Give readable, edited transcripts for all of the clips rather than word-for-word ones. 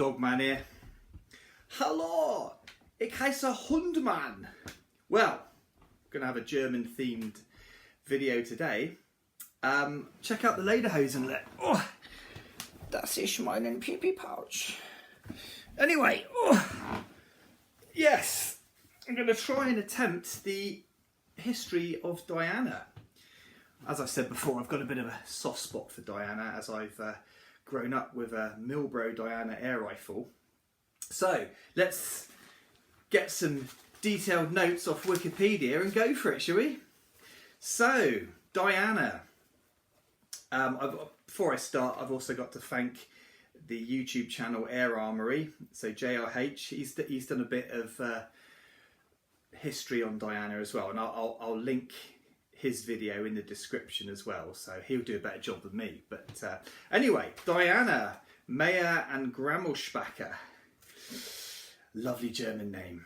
Dogman here. Hallo, ik heiße Hundman. Well, I'm going to have a German themed video today. Check out the Lederhosen. Oh, das ist mein Pipi pouch. Anyway, yes, I'm going to try and attempt the history of Diana. As I said before, I've got a bit of a soft spot for Diana as I've grown up with a Milbro Diana air rifle. So let's get some detailed notes off Wikipedia and go for it, shall we? So, Diana. Before I start, I've also got to thank the YouTube channel Air Armory. So JRH, he's done a bit of history on Diana as well, and I'll link his video in the description as well, so he'll do a better job than me. But anyway, Diana Meyer and Grammelspacher, lovely German name.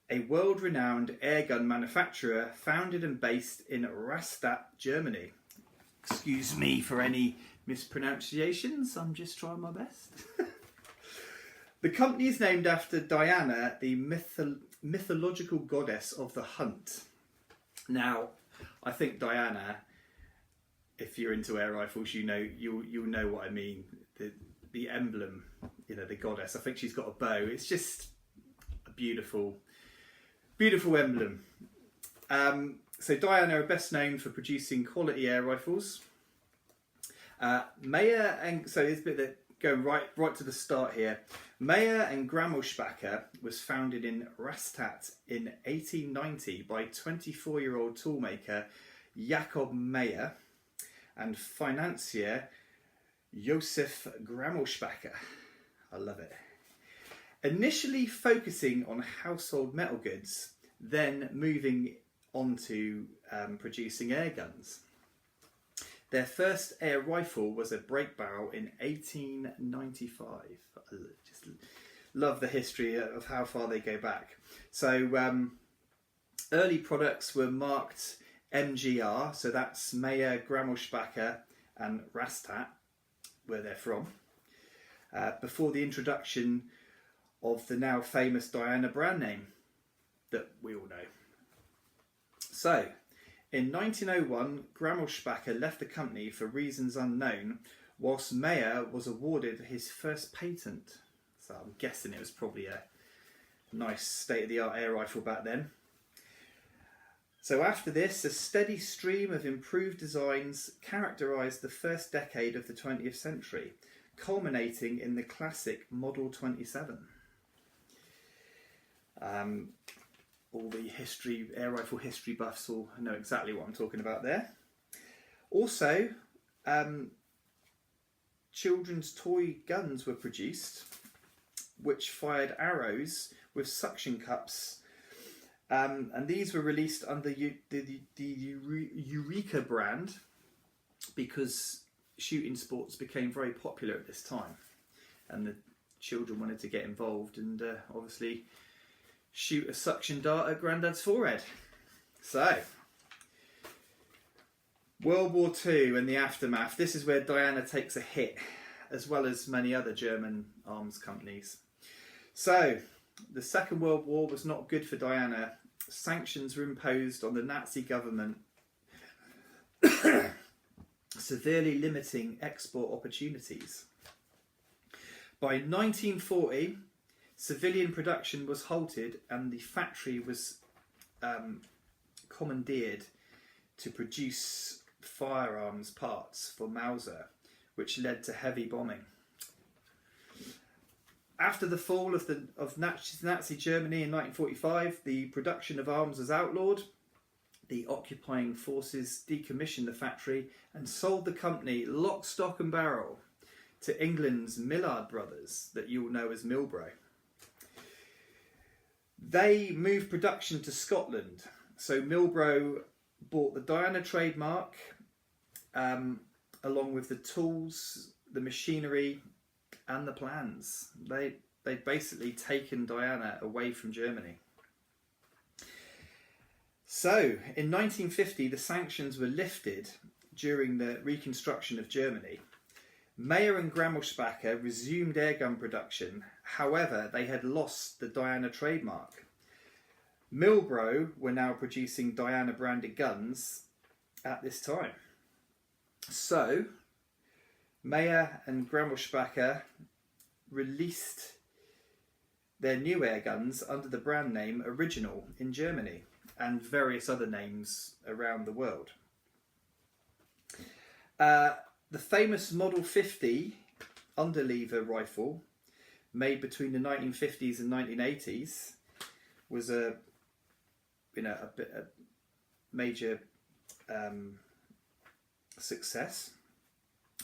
A world-renowned airgun manufacturer founded and based in Rastatt, Germany. Excuse me for any mispronunciations, I'm just trying my best. The company is named after Diana, the mythological goddess of the hunt. Now, I think Diana, if you're into air rifles, you'll know what I mean. The emblem, the goddess. I think she's got a bow. It's just a beautiful, beautiful emblem. So Diana are best known for producing quality air rifles. Meyer and so it's a bit that going right to the start here. Meyer and Grammelspacher was founded in Rastatt in 1890 by 24-year-old toolmaker Jakob Meyer and financier Josef Grammelspacher. I love it. Initially focusing on household metal goods, then moving on to producing air guns. Their first air rifle was a break barrel in 1895. I just love the history of how far they go back. So early products were marked MGR, so that's Meyer, Grammelspacher and Rastatt, where they're from, before the introduction of the now famous Diana brand name that we all know. So, in 1901, Grammelspacher left the company for reasons unknown, whilst Meyer was awarded his first patent. So I'm guessing it was probably a nice state-of-the-art air rifle back then. So after this, a steady stream of improved designs characterised the first decade of the 20th century, culminating in the classic Model 27. All the air rifle history buffs will know exactly what I'm talking about there. Also, children's toy guns were produced, which fired arrows with suction cups, and these were released under the Eureka brand because shooting sports became very popular at this time, and the children wanted to get involved and obviously shoot a suction dart at Grandad's forehead. So, World War II and the aftermath. This is where Diana takes a hit, as well as many other German arms companies. So, the Second World War was not good for Diana. Sanctions were imposed on the Nazi government, severely limiting export opportunities. By 1940, civilian production was halted and the factory was commandeered to produce firearms parts for Mauser, which led to heavy bombing. After the fall of Nazi Germany in 1945, the production of arms was outlawed. The occupying forces decommissioned the factory and sold the company lock, stock and barrel to England's Millard brothers, that you will know as Milbro. They moved production to Scotland, so Milbro bought the Diana trademark along with the tools, the machinery and the plans. They'd basically taken Diana away from Germany. So, in 1950, the sanctions were lifted during the reconstruction of Germany. Meyer and Grammelspacher resumed airgun production. However, they had lost the Diana trademark. Milbro were now producing Diana branded guns at this time. So, Meyer and Grammelspacher released their new air guns under the brand name Original in Germany and various other names around the world. The famous Model 50 underlever rifle, made between the 1950s and 1980s, was a major success.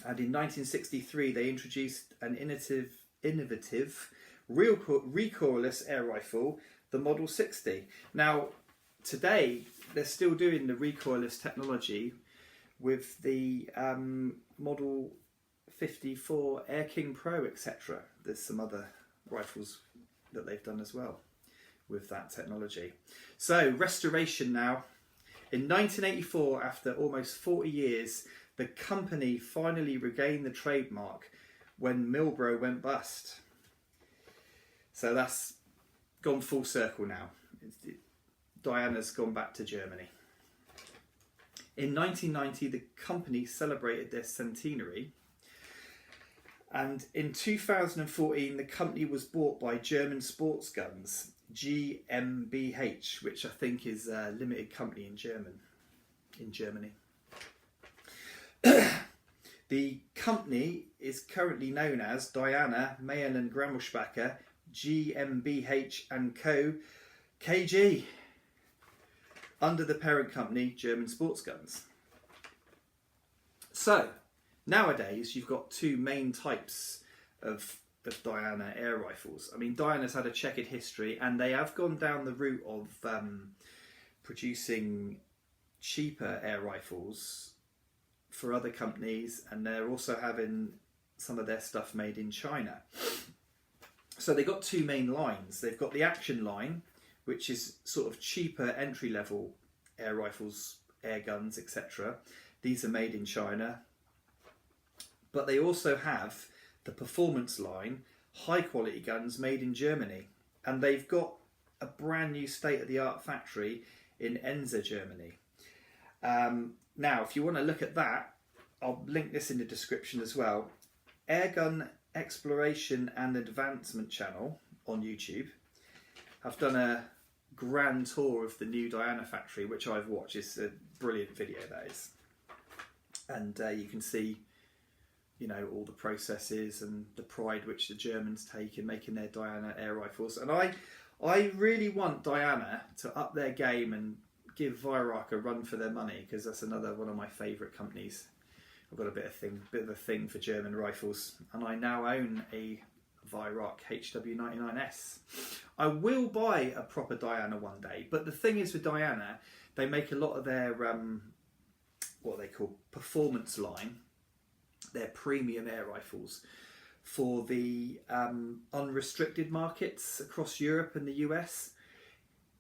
And in 1963, they introduced an innovative recoilless air rifle, the Model 60. Now, today, they're still doing the recoilless technology with the Model 54 Air King Pro, etc. There's some other rifles that they've done as well with that technology. So, restoration now. In 1984, after almost 40 years, the company finally regained the trademark when Milbro went bust. So that's gone full circle now. Diana's gone back to Germany. In 1990, the company celebrated their centenary. And in 2014, the company was bought by German Sports Guns, GmbH, which I think is a limited company in Germany. The company is currently known as Diana, Meyer and Grammelspacher, GmbH and Co. KG, under the parent company German Sports Guns. So, nowadays you've got two main types of Diana air rifles. I mean, Diana's had a checkered history, and they have gone down the route of producing cheaper air rifles for other companies, and they're also having some of their stuff made in China. So they've got two main lines. They've got the Action line, which is sort of cheaper entry-level air rifles, air guns, etc. These are made in China. But they also have the Performance line, high-quality guns made in Germany. And they've got a brand new state-of-the-art factory in Enza, Germany. Now, if you want to look at that, I'll link this in the description as well. Airgun Exploration and Advancement channel on YouTube have done a grand tour of the new Diana factory, which I've watched. It's a brilliant video, that is. And you can see, you know, all the processes and the pride which the Germans take in making their Diana air rifles. And I really want Diana to up their game and give Weihrauch a run for their money, because that's another one of my favourite companies. I've got a bit of a thing for German rifles, and I now own a Weihrauch HW99S. I will buy a proper Diana one day, but the thing is with Diana, they make a lot of their what they call performance line, their premium air rifles, for the unrestricted markets across Europe and the US.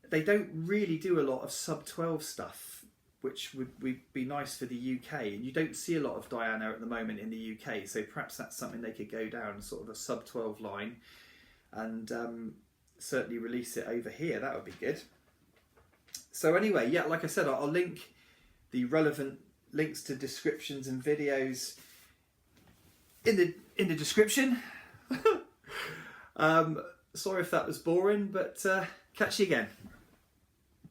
They don't really do a lot of sub-12 stuff, which would be nice for the UK. And you don't see a lot of Diana at the moment in the UK, so perhaps that's something they could go down, sort of a sub-12 line, and certainly release it over here. That would be good. So anyway, yeah, like I said, I'll link the relevant links to descriptions and videos in the description. Sorry if that was boring, but catch you again.